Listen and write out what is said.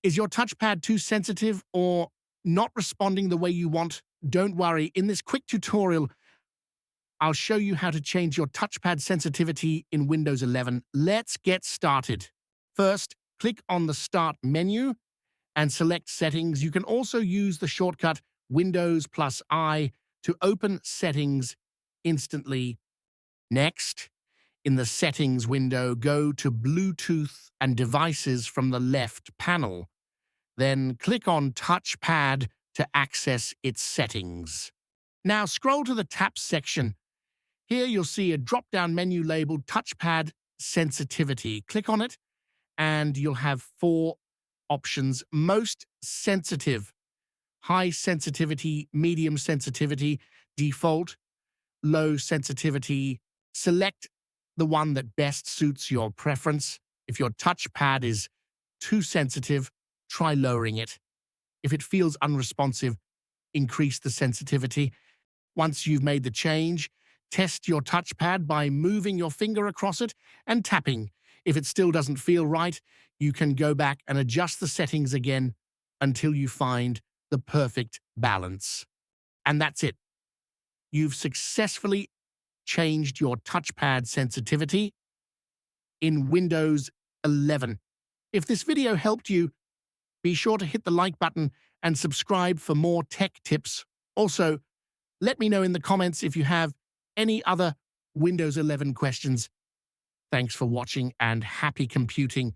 Is your touchpad too sensitive or not responding the way you want? Don't worry. In this quick tutorial, I'll show you how to change your touchpad sensitivity in Windows 11. Let's get started. First, click on the Start menu and select Settings. You can also use the shortcut Windows plus I to open Settings instantly. Next, in the Settings window, go to Bluetooth and Devices from the left panel. Then click on Touchpad to access its settings. Now scroll to the Tap section. Here you'll see a drop-down menu labeled Touchpad Sensitivity. Click on it and you'll have 4 options. Most sensitive, high sensitivity, medium sensitivity, default, low sensitivity. Select the one that best suits your preference. If your touchpad is too sensitive, try lowering it. If it feels unresponsive, increase the sensitivity. Once you've made the change, test your touchpad by moving your finger across it and tapping. If it still doesn't feel right, you can go back and adjust the settings again until you find the perfect balance. And that's it. You've successfully changed your touchpad sensitivity in Windows 11. If this video helped you, be sure to hit the like button and subscribe for more tech tips. Also, let me know in the comments if you have any other Windows 11 questions. Thanks for watching and happy computing.